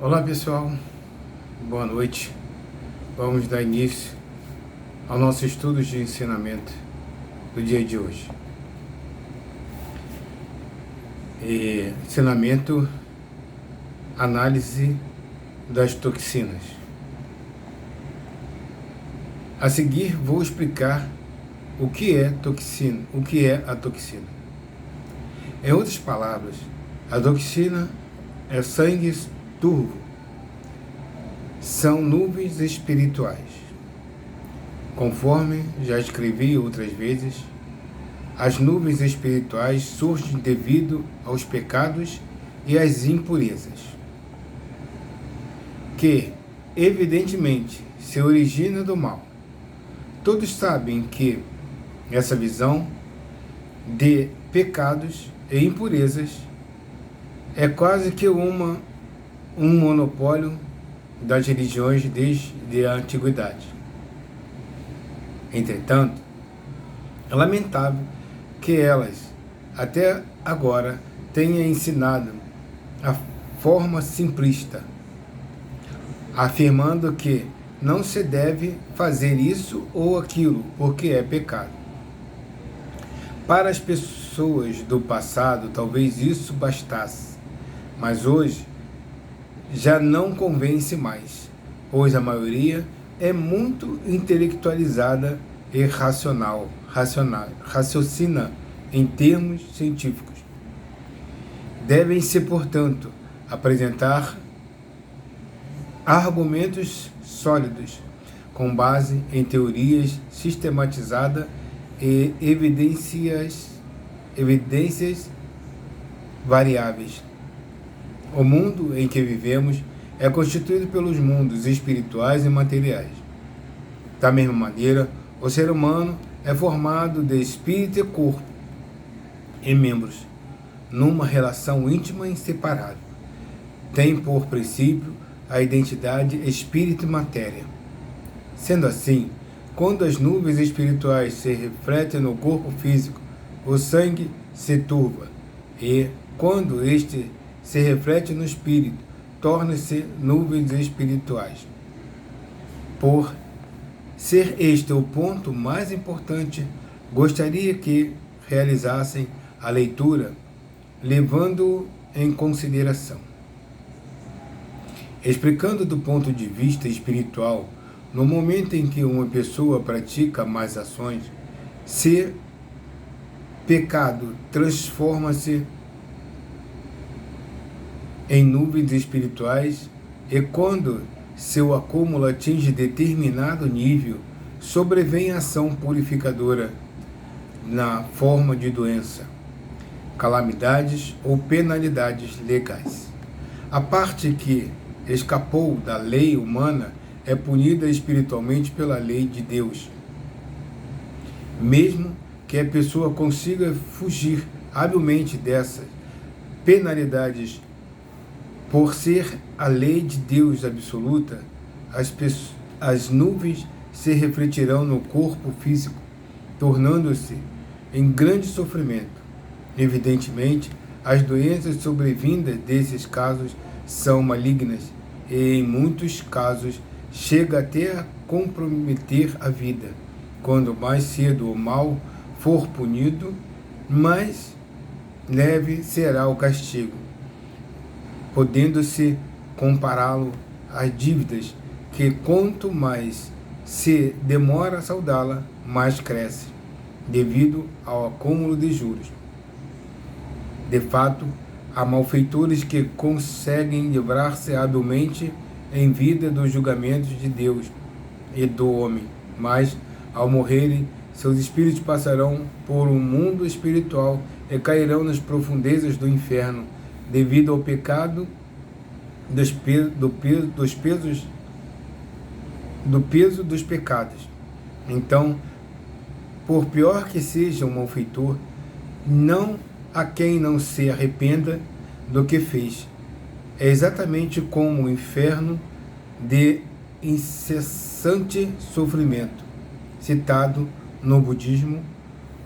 Olá pessoal, boa noite. Vamos dar início ao nosso estudo de ensinamento do dia de hoje. Ensinamento, análise das toxinas. A seguir vou explicar o que é toxina, o que é a toxina. Em outras palavras, a toxina é sangue turvo, são nuvens espirituais. Conforme já escrevi outras vezes, as nuvens espirituais surgem devido aos pecados e às impurezas, que, evidentemente, se origina do mal. Todos sabem que essa visão de pecados e impurezas é quase que um monopólio das religiões desde a antiguidade. Entretanto, é lamentável que elas, até agora, tenham ensinado a forma simplista, afirmando que não se deve fazer isso ou aquilo, porque é pecado. Para as pessoas do passado, talvez isso bastasse, mas hoje já não convence mais, pois a maioria é muito intelectualizada e raciocina em termos científicos. Devem-se, portanto, apresentar argumentos sólidos, com base em teorias sistematizadas e evidências variáveis. O mundo em que vivemos é constituído pelos mundos espirituais e materiais. Da mesma maneira, o ser humano é formado de espírito e corpo e membros, numa relação íntima e inseparável. Tem por princípio a identidade espírito e matéria. Sendo assim, quando as nuvens espirituais se refletem no corpo físico, o sangue se turva, e quando este se reflete no espírito, torna-se nuvens espirituais. Por ser este o ponto mais importante, gostaria que realizassem a leitura, levando-o em consideração. Explicando do ponto de vista espiritual, no momento em que uma pessoa pratica más ações, se pecado transforma-se em nuvens espirituais, e quando seu acúmulo atinge determinado nível, sobrevém a ação purificadora na forma de doença, calamidades ou penalidades legais. A parte que escapou da lei humana é punida espiritualmente pela lei de Deus. Mesmo que a pessoa consiga fugir habilmente dessas penalidades, por ser a lei de Deus absoluta, as nuvens se refletirão no corpo físico, tornando-se em grande sofrimento. Evidentemente, as doenças sobrevindas desses casos são malignas e, em muitos casos, chega até a comprometer a vida. Quando mais cedo o mal for punido, mais leve será o castigo, podendo-se compará-lo às dívidas, que quanto mais se demora a saldá-la, mais cresce, devido ao acúmulo de juros. De fato, há malfeitores que conseguem livrar-se habilmente em vida dos julgamentos de Deus e do homem, mas, ao morrerem, seus espíritos passarão por um mundo espiritual e cairão nas profundezas do inferno, devido ao pecado do peso dos pecados. Então, por pior que seja um malfeitor, não há quem não se arrependa do que fez. É exatamente como o inferno de incessante sofrimento, citado no budismo,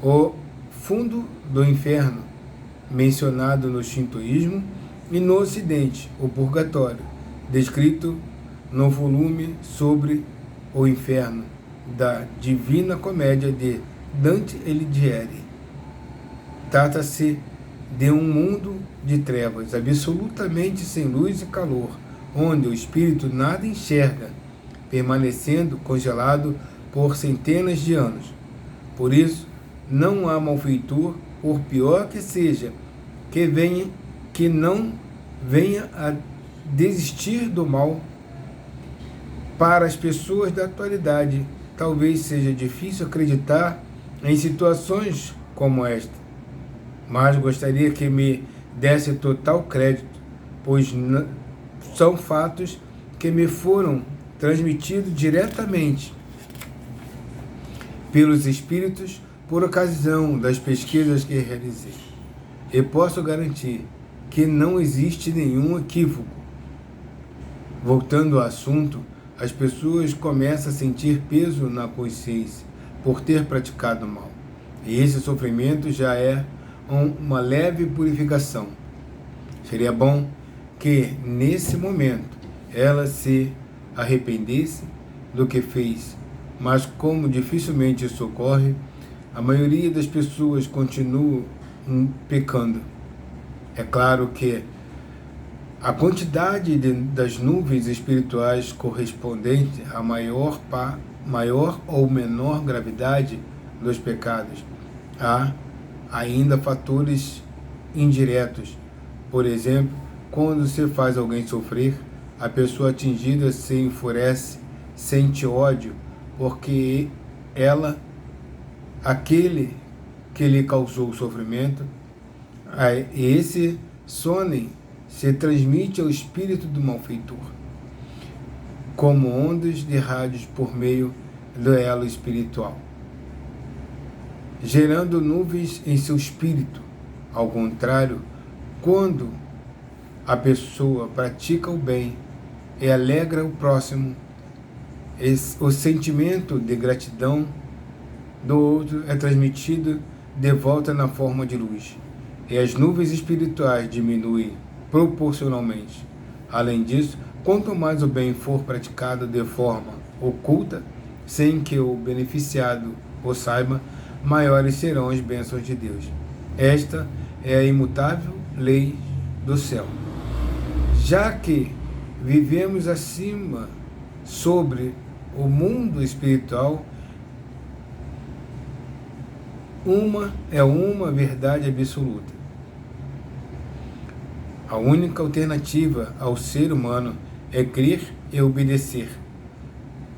o fundo do inferno, mencionado no shintoísmo, e no ocidente, o purgatório, descrito no volume sobre o inferno da Divina Comédia de Dante Alighieri. Trata-se de um mundo de trevas, absolutamente sem luz e calor, onde o espírito nada enxerga, permanecendo congelado por centenas de anos. Por isso, não há malfeitor, por pior que seja, que não venha a desistir do mal. Para as pessoas da atualidade, talvez seja difícil acreditar em situações como esta, mas gostaria que me desse total crédito, pois são fatos que me foram transmitidos diretamente pelos espíritos por ocasião das pesquisas que realizei. E posso garantir que não existe nenhum equívoco. Voltando ao assunto, as pessoas começam a sentir peso na consciência por ter praticado mal. E esse sofrimento já é uma leve purificação. Seria bom que, nesse momento, ela se arrependesse do que fez, mas como dificilmente isso ocorre, a maioria das pessoas continua pecando. É claro que a quantidade das nuvens espirituais correspondente à maior ou menor gravidade dos pecados. Há ainda fatores indiretos. Por exemplo, quando se faz alguém sofrer, a pessoa atingida se enfurece, sente ódio, porque aquele que lhe causou o sofrimento, esse sonem se transmite ao espírito do malfeitor, como ondas de rádios por meio do elo espiritual, gerando nuvens em seu espírito. Ao contrário, quando a pessoa pratica o bem e alegra o próximo, o sentimento de gratidão do outro é transmitido de volta na forma de luz, e as nuvens espirituais diminuem proporcionalmente. Além disso, quanto mais o bem for praticado de forma oculta, sem que o beneficiado o saiba, maiores serão as bênçãos de Deus. Esta é a imutável lei do céu. Já que vivemos acima sobre o mundo espiritual, uma verdade absoluta. A única alternativa ao ser humano é crer e obedecer.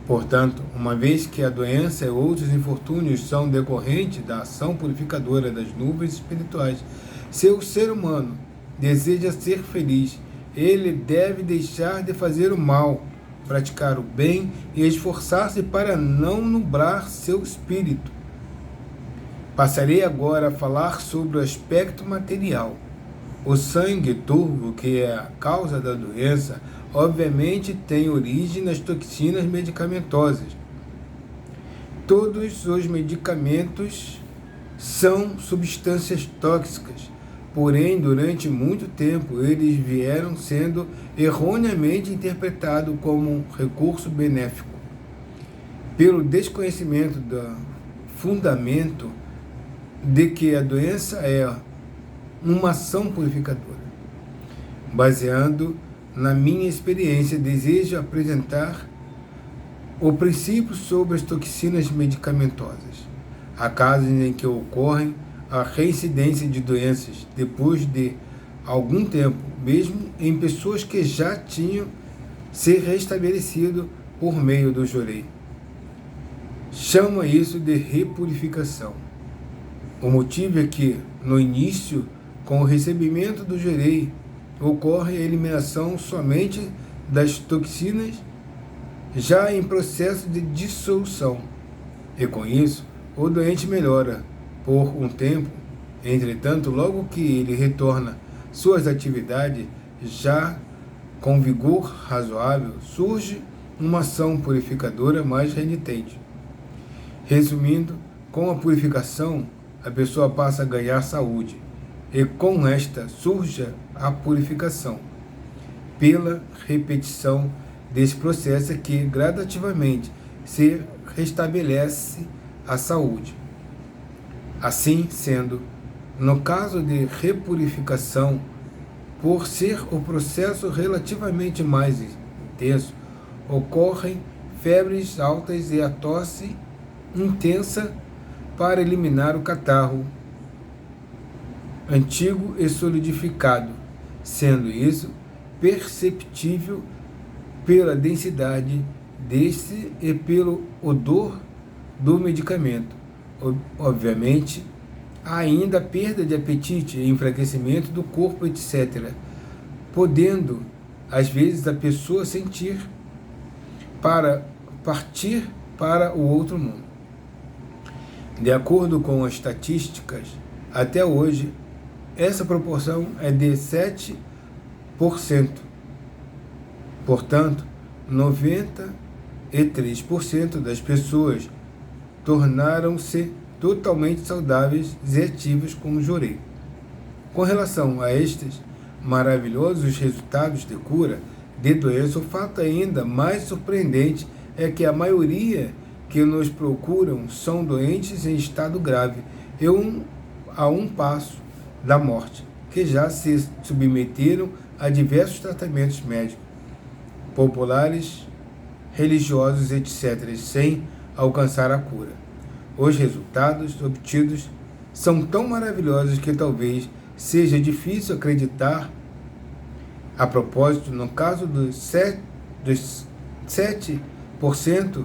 Portanto, uma vez que a doença e outros infortúnios são decorrentes da ação purificadora das nuvens espirituais, se o ser humano deseja ser feliz, ele deve deixar de fazer o mal, praticar o bem e esforçar-se para não nublar seu espírito. Passarei agora a falar sobre o aspecto material. O sangue turvo, que é a causa da doença, obviamente tem origem nas toxinas medicamentosas. Todos os medicamentos são substâncias tóxicas, porém, durante muito tempo, eles vieram sendo erroneamente interpretados como um recurso benéfico. Pelo desconhecimento do fundamento de que a doença é uma ação purificadora. Baseando na minha experiência, desejo apresentar o princípio sobre as toxinas medicamentosas. Há casos em que ocorrem a reincidência de doenças depois de algum tempo, mesmo em pessoas que já tinham se restabelecido por meio do jorei. Chama isso de repurificação. O motivo é que, no início, com o recebimento do jorei, ocorre a eliminação somente das toxinas já em processo de dissolução. E com isso, o doente melhora por um tempo. Entretanto, logo que ele retorna suas atividades, já com vigor razoável, surge uma ação purificadora mais renitente. Resumindo, com a purificação, a pessoa passa a ganhar saúde, e com esta surge a purificação. pela repetição desse processo que gradativamente se restabelece a saúde. Assim sendo, no caso de repurificação, por ser o processo relativamente mais intenso, ocorrem febres altas e a tosse intensa para eliminar o catarro antigo e solidificado, sendo isso perceptível pela densidade deste e pelo odor do medicamento. Obviamente, há ainda a perda de apetite e enfraquecimento do corpo, etc., podendo, às vezes, a pessoa sentir para partir para o outro mundo. De acordo com as estatísticas, até hoje, essa proporção é de 7%. Portanto, 93% das pessoas tornaram-se totalmente saudáveis e ativas com o jorei. Com relação a estes maravilhosos resultados de cura de doença, o fato ainda mais surpreendente é que a maioria que nos procuram são doentes em estado grave e a um passo da morte, que já se submeteram a diversos tratamentos médicos, populares, religiosos, etc., sem alcançar a cura. Os resultados obtidos são tão maravilhosos que talvez seja difícil acreditar. A propósito, no caso dos 7%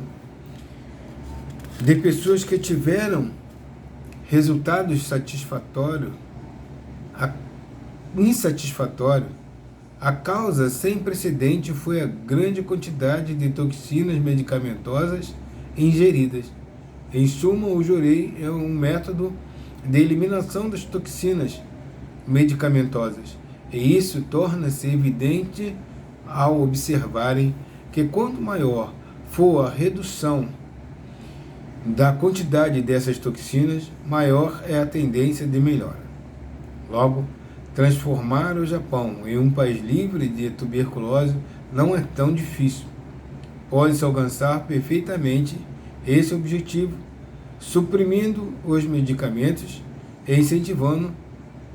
de pessoas que tiveram resultados insatisfatórios, a causa sem precedente foi a grande quantidade de toxinas medicamentosas ingeridas. Em suma, o jorei é um método de eliminação das toxinas medicamentosas, e isso torna-se evidente ao observarem que quanto maior for a redução da quantidade dessas toxinas, maior é a tendência de melhora. Logo, transformar o Japão em um país livre de tuberculose não é tão difícil. Pode-se alcançar perfeitamente esse objetivo, suprimindo os medicamentos e incentivando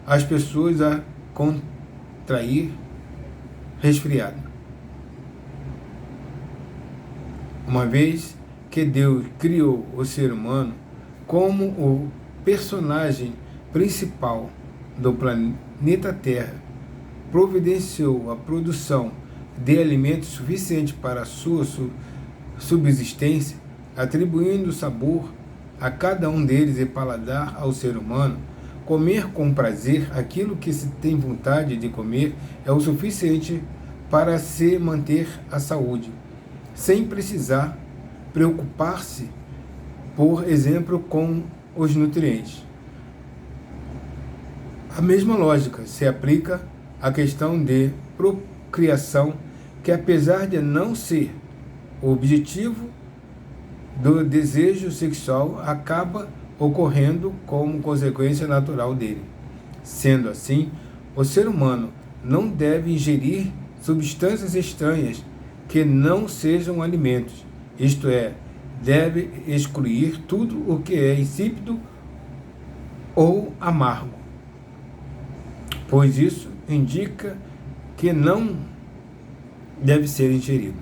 as pessoas a contrair resfriado. Uma vez que Deus criou o ser humano como o personagem principal do planeta Terra, providenciou a produção de alimentos suficientes para a sua subsistência, atribuindo sabor a cada um deles e paladar ao ser humano, comer com prazer aquilo que se tem vontade de comer é o suficiente para se manter a saúde, sem precisar preocupar-se, por exemplo, com os nutrientes. A mesma lógica se aplica à questão de procriação, que apesar de não ser o objetivo do desejo sexual, acaba ocorrendo como consequência natural dele. Sendo assim, o ser humano não deve ingerir substâncias estranhas que não sejam alimentos, isto é, deve excluir tudo o que é insípido ou amargo, pois isso indica que não deve ser ingerido.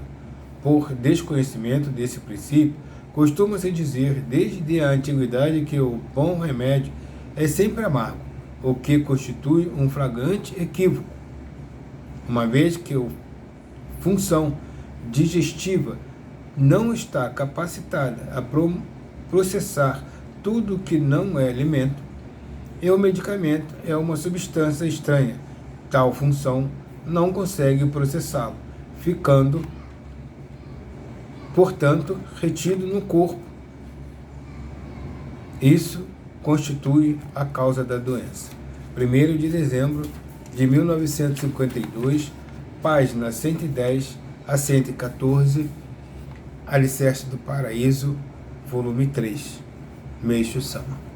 Por desconhecimento desse princípio, costuma-se dizer desde a antiguidade que o bom remédio é sempre amargo, o que constitui um flagrante equívoco, uma vez que a função digestiva não está capacitada a processar tudo que não é alimento, e o medicamento é uma substância estranha. Tal função não consegue processá-lo, ficando, portanto, retido no corpo. Isso constitui a causa da doença. 1º de dezembro de 1952, página 110 a 114, Alicerce do Paraíso, volume 3, Meishu Sama.